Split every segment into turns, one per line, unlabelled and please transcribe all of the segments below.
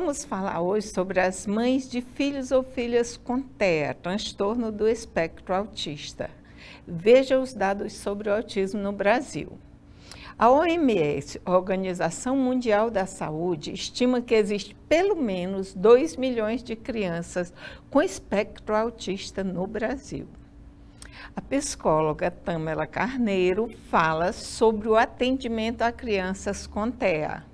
vamos falar hoje sobre as mães de filhos ou filhas com TEA, transtorno do espectro autista. Veja os dados sobre o autismo no Brasil. A OMS, Organização Mundial da Saúde, estima que existe pelo menos 2 milhões de crianças com espectro autista no Brasil. A psicóloga Tâmela Carneiro fala sobre o atendimento a crianças com TEA.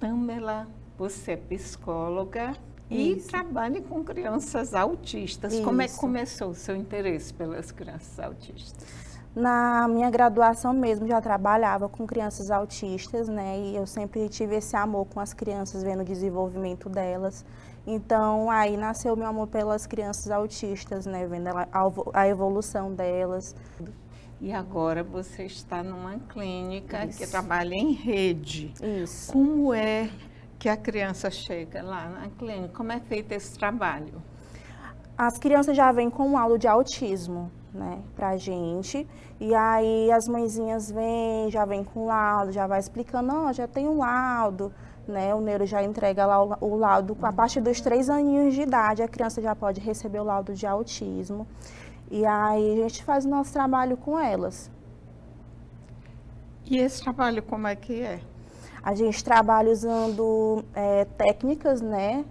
Tâmela, você é psicóloga e trabalha com crianças autistas. Como é que começou o seu interesse pelas crianças autistas?
Na minha graduação mesmo, já trabalhava com crianças autistas, né? E eu sempre tive esse amor com as crianças, vendo o desenvolvimento delas. Então, aí nasceu meu amor pelas crianças autistas, né? Vendo a evolução delas.
E agora você está numa clínica que trabalha em rede.
Isso.
Como é que a criança chega lá na clínica? Como é feito esse trabalho?
As crianças já vêm com um laudo de autismo, né, pra gente. E aí as mãezinhas vêm, já vêm com laudo, já vai explicando, ó, já tem um laudo, né? O neuro já entrega lá o laudo. A partir dos 3 aninhos de idade, a criança já pode receber o laudo de autismo. E aí a gente faz o nosso trabalho com elas.
E esse trabalho como é que é?
A gente trabalha usando técnicas, né,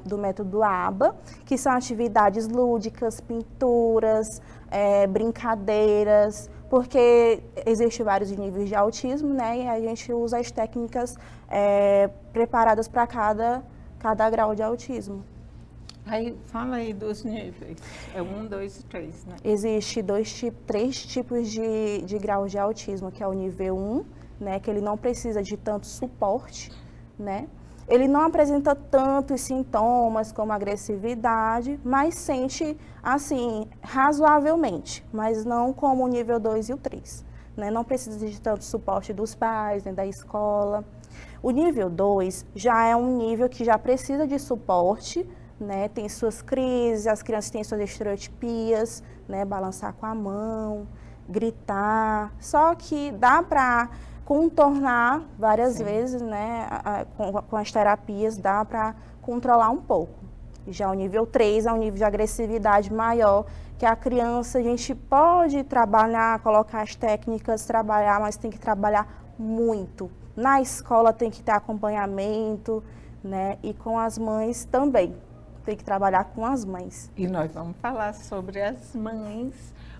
do método ABA, que são atividades lúdicas, pinturas, brincadeiras, porque existem vários níveis de autismo, né, e a gente usa as técnicas preparadas para cada grau de autismo.
Aí, fala aí dos níveis. É 1, 2 e 3, né?
Existe 3 tipos de graus de autismo, que é o nível 1, né, que ele não precisa de tanto suporte, né? Ele não apresenta tantos sintomas como agressividade, mas sente, assim, razoavelmente, mas não como o nível 2 e o 3, né? Não precisa de tanto suporte dos pais, nem da escola. O nível 2 já é um nível que já precisa de suporte, né? Tem suas crises, as crianças têm suas estereotipias, né? Balançar com a mão, gritar, só que dá para contornar várias vezes, né, com as terapias, dá para controlar um pouco. Já o nível 3 é um nível de agressividade maior, que a criança, a gente pode trabalhar, colocar as técnicas, trabalhar, mas tem que trabalhar muito. Na escola tem que ter acompanhamento, né, e com as mães também, tem que trabalhar com as mães.
E nós vamos falar sobre as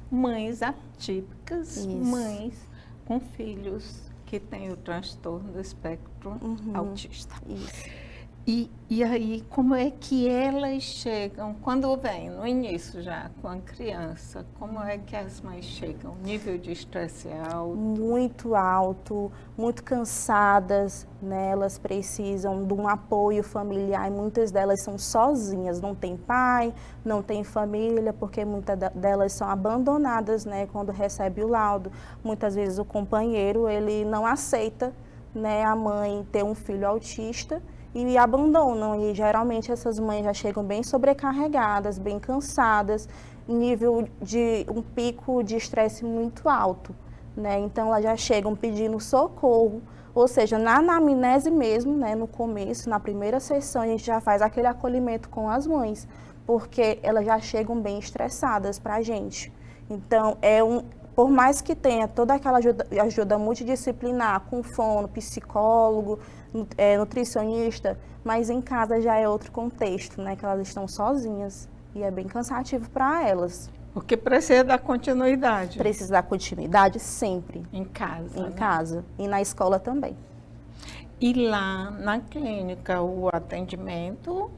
mães atípicas,
Isso.
mães com filhos que têm o transtorno do espectro autista.
Isso.
E aí, como é que elas chegam, quando vem, no início já, com a criança, como é que as mães chegam? Nível de estresse alto?
Muito alto, muito cansadas, né? Elas precisam de um apoio familiar e muitas delas são sozinhas, não tem pai, não tem família, porque muitas delas são abandonadas, né? Quando recebe o laudo, muitas vezes o companheiro, ele não aceita, né, a mãe ter um filho autista, e abandonam, e geralmente essas mães já chegam bem sobrecarregadas, bem cansadas, nível de um pico de estresse muito alto, né? Então elas já chegam pedindo socorro, ou seja, na anamnese mesmo, né, no começo, na primeira sessão, a gente já faz aquele acolhimento com as mães, porque elas já chegam bem estressadas para a gente. Então, por mais que tenha toda aquela ajuda multidisciplinar, com fono, psicólogo, nutricionista, mas em casa já é outro contexto, né? Que elas estão sozinhas e é bem cansativo para elas.
Porque precisa dar continuidade.
Precisa dar continuidade sempre.
Em casa.
Em casa. E na escola também.
E lá na clínica, o atendimento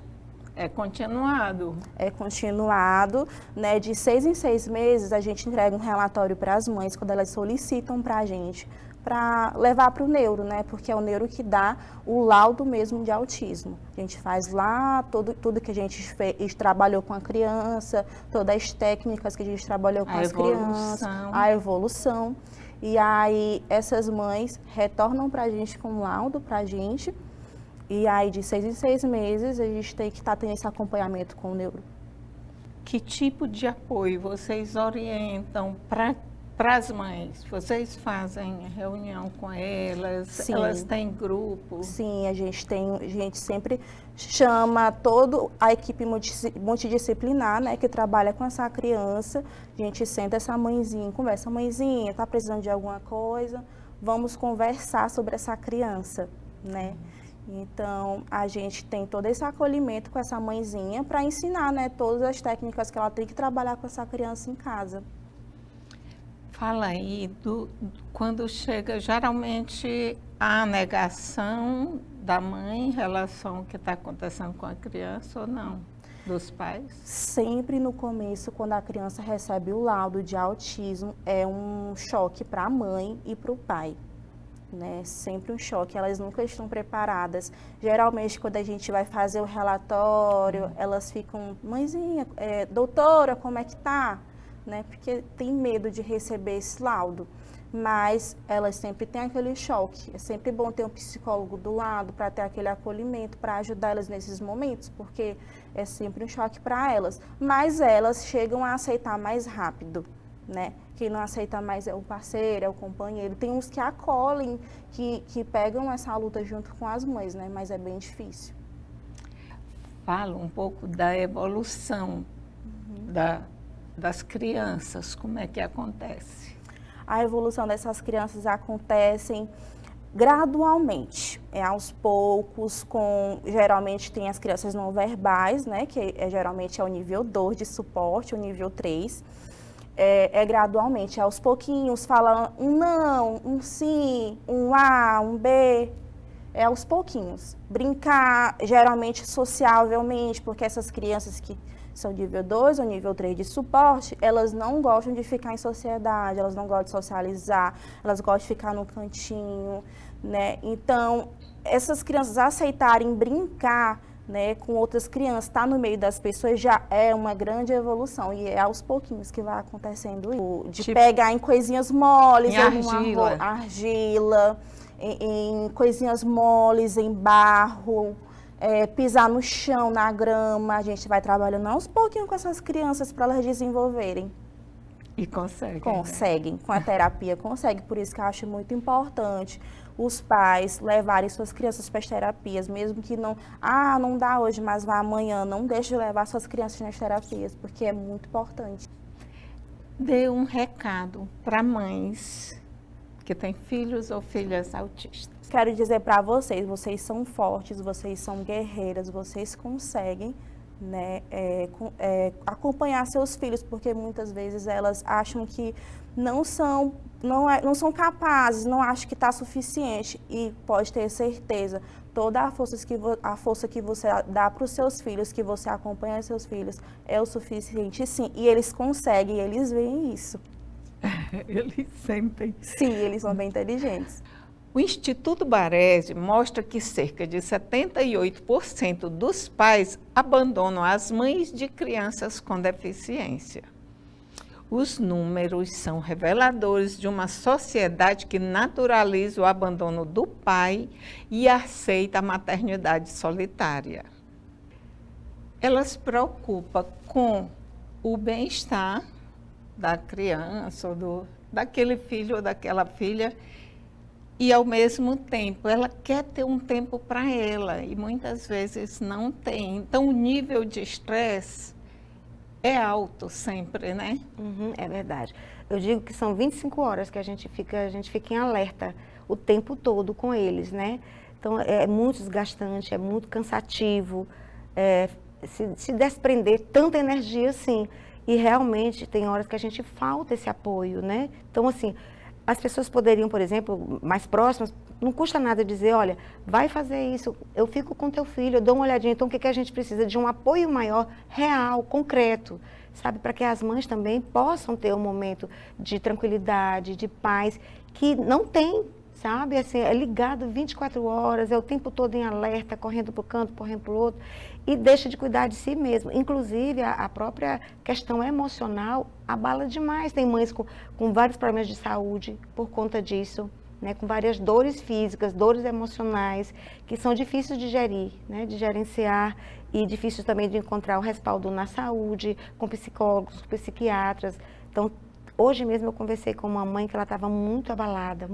é continuado?
É continuado, né? De 6 em 6 meses, a gente entrega um relatório para as mães, quando elas solicitam para a gente, para levar para o neuro, né? Porque é o neuro que dá o laudo mesmo de autismo. A gente faz lá tudo que a gente trabalhou com a criança, todas as técnicas que a gente trabalhou com as crianças, a evolução. E aí essas mães retornam para a gente com o laudo para a gente. E aí de 6 em 6 meses a gente tem que estar tendo esse acompanhamento com o neuro.
Que tipo de apoio vocês orientam para para as mães, vocês fazem reunião com elas?
Sim.
Elas têm grupo?
Sim, a gente sempre chama toda a equipe multidisciplinar, né, que trabalha com essa criança. A gente senta essa mãezinha, conversa, mãezinha, está precisando de alguma coisa? Vamos conversar sobre essa criança, né? Então, a gente tem todo esse acolhimento com essa mãezinha para ensinar, né, todas as técnicas que ela tem que trabalhar com essa criança em casa.
Fala aí quando chega, geralmente, a negação da mãe em relação ao que está acontecendo com a criança ou não, dos pais?
Sempre no começo, quando a criança recebe o laudo de autismo, é um choque para a mãe e para o pai, né? Sempre um choque, elas nunca estão preparadas. Geralmente, quando a gente vai fazer o relatório, elas ficam, mãezinha, doutora, como é que tá? Né? Porque tem medo de receber esse laudo, mas elas sempre têm aquele choque. É sempre bom ter um psicólogo do lado para ter aquele acolhimento, para ajudar elas nesses momentos, porque é sempre um choque para elas. Mas elas chegam a aceitar mais rápido, né? Quem não aceita mais é o parceiro, é o companheiro. Tem uns que acolhem, que pegam essa luta junto com as mães, né? Mas é bem difícil.
Fala um pouco da evolução das crianças, como é que acontece?
A evolução dessas crianças acontecem gradualmente, aos poucos, geralmente tem as crianças não verbais, né, que geralmente é o nível 2 de suporte, o nível 3, gradualmente, aos pouquinhos, fala um não, um sim, um A, um B, aos pouquinhos. Brincar, geralmente sociavelmente, porque essas crianças que são nível 2 ou nível 3 de suporte, elas não gostam de ficar em sociedade, elas não gostam de socializar, elas gostam de ficar no cantinho, né? Então, essas crianças aceitarem brincar, né, com outras crianças, estar no meio das pessoas já é uma grande evolução e é aos pouquinhos que vai acontecendo isso. De tipo, pegar em coisinhas moles,
em argila,
em coisinhas moles, em barro, pisar no chão, na grama. A gente vai trabalhando aos pouquinhos com essas crianças para elas desenvolverem.
E conseguem.
Conseguem, né? Com a terapia conseguem. Por isso que eu acho muito importante os pais levarem suas crianças para as terapias, mesmo que não dá hoje, mas vai amanhã. Não deixe de levar suas crianças nas terapias, porque é muito importante.
Dê um recado para mães que têm filhos ou filhas autistas.
Quero dizer para vocês são fortes, vocês são guerreiras, vocês conseguem, né, acompanhar seus filhos, porque muitas vezes elas acham que não são capazes, não acham que está suficiente, e pode ter certeza, toda a força que você dá para os seus filhos, que você acompanha seus filhos, é o suficiente, sim, e eles conseguem, eles veem isso.
Eles sentem.
Sim, eles são bem inteligentes.
O Instituto Baresi mostra que cerca de 78% dos pais abandonam as mães de crianças com deficiência. Os números são reveladores de uma sociedade que naturaliza o abandono do pai e aceita a maternidade solitária. Ela se preocupa com o bem-estar da criança, ou daquele filho ou daquela filha, e, ao mesmo tempo, ela quer ter um tempo para ela, e muitas vezes não tem. Então, o nível de estresse é alto sempre, né?
É verdade. Eu digo que são 25 horas que a gente fica em alerta o tempo todo com eles, né? Então, é muito desgastante, é muito cansativo, se desprender tanta energia assim. E realmente tem horas que a gente falta esse apoio, né? Então, assim, as pessoas poderiam, por exemplo, mais próximas, não custa nada dizer, olha, vai fazer isso, eu fico com teu filho, eu dou uma olhadinha. Então, o que a gente precisa? De um apoio maior, real, concreto, sabe? Para que as mães também possam ter um momento de tranquilidade, de paz, que não tem, sabe? Assim, é ligado 24 horas, é o tempo todo em alerta, correndo para o canto, correndo para o outro, e deixa de cuidar de si mesmo. Inclusive, a própria questão emocional abala demais. Tem mães com vários problemas de saúde por conta disso, né? Com várias dores físicas, dores emocionais, que são difíceis de gerir, né? De gerenciar, e difíceis também de encontrar o respaldo na saúde, com psicólogos, com psiquiatras. Então, Hoje mesmo eu conversei com uma mãe que ela estava muito abalada,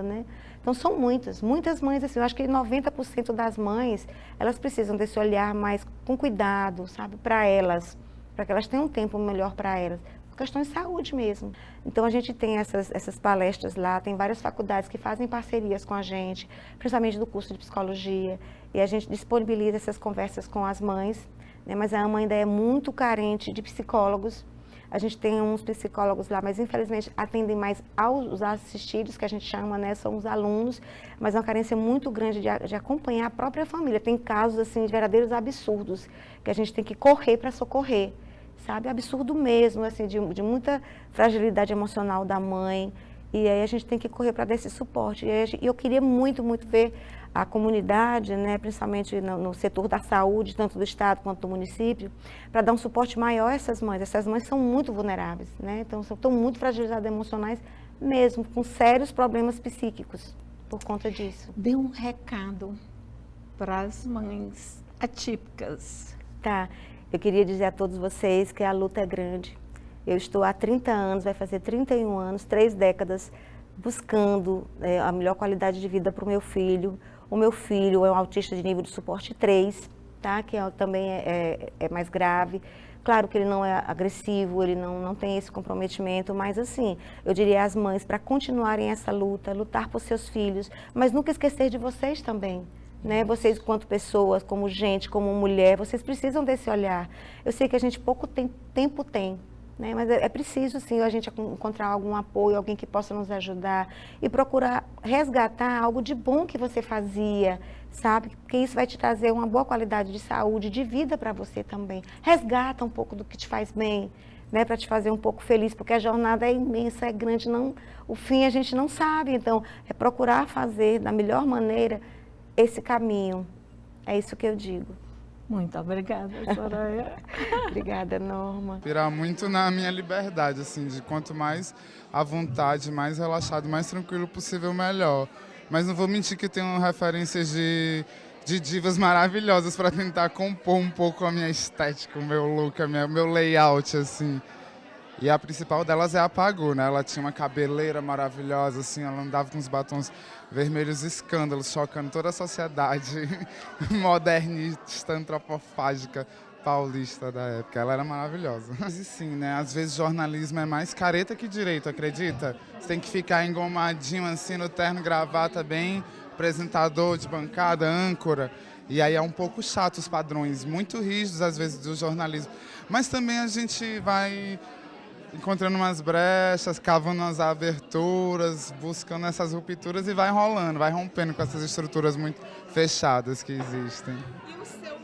né? Então são muitas mães, assim, eu acho que 90% das mães, elas precisam desse olhar mais com cuidado, sabe, para elas, para que elas tenham um tempo melhor para elas. Questões de saúde mesmo. Então a gente tem essas palestras lá, tem várias faculdades que fazem parcerias com a gente, principalmente do curso de psicologia, e a gente disponibiliza essas conversas com as mães, né? Mas a AMA ainda é muito carente de psicólogos. A gente tem uns psicólogos lá, mas infelizmente atendem mais aos assistidos, que a gente chama, né? São os alunos, mas é uma carência muito grande de acompanhar a própria família. Tem casos assim de verdadeiros absurdos que a gente tem que correr para socorrer. Sabe, absurdo mesmo, assim, de muita fragilidade emocional da mãe, e aí a gente tem que correr para dar esse suporte. E eu queria muito ver a comunidade, né, principalmente no setor da saúde, tanto do estado quanto do município, para dar um suporte maior a essas mães. Essas mães são muito vulneráveis, né, então estão muito fragilizadas emocionais mesmo, com sérios problemas psíquicos por conta disso.
Dê um recado para as mães atípicas.
Tá. Eu queria dizer a todos vocês que a luta é grande. Eu estou há 30 anos, vai fazer 31 anos, 3 décadas, buscando a melhor qualidade de vida para o meu filho. O meu filho é um autista de nível de suporte 3, tá? Que também é mais grave. Claro que ele não é agressivo, ele não tem esse comprometimento, mas assim, eu diria às mães para continuarem essa luta, lutar por seus filhos, mas nunca esquecer de vocês também. Né? Vocês, enquanto pessoas, como gente, como mulher, vocês precisam desse olhar. Eu sei que a gente pouco tempo tem, né? Mas é preciso, sim, a gente encontrar algum apoio, alguém que possa nos ajudar e procurar resgatar algo de bom que você fazia, sabe? Porque isso vai te trazer uma boa qualidade de saúde, de vida para você também. Resgata um pouco do que te faz bem, né? Para te fazer um pouco feliz, porque a jornada é imensa, é grande, o fim a gente não sabe. Então, é procurar fazer da melhor maneira esse caminho. É isso que eu digo.
Muito obrigada, Soraya.
Obrigada, Norma.
Inspirar muito na minha liberdade, assim, de quanto mais à vontade, mais relaxado, mais tranquilo possível, melhor. Mas não vou mentir que tenho referências de divas maravilhosas para tentar compor um pouco a minha estética, o meu look, o meu layout, assim. E a principal delas é a Pagu, né? Ela tinha uma cabeleira maravilhosa, assim, ela andava com uns batons vermelhos escândalos, chocando toda a sociedade modernista, antropofágica, paulista da época. Ela era maravilhosa. Mas sim, né? Às vezes jornalismo é mais careta que direito, acredita? Você tem que ficar engomadinho, assim, no terno, gravata, bem apresentador de bancada, âncora. E aí é um pouco chato os padrões, muito rígidos, às vezes, do jornalismo. Mas também a gente vai encontrando umas brechas, cavando umas aberturas, buscando essas rupturas e vai rolando, vai rompendo com essas estruturas muito fechadas que existem.
E o seu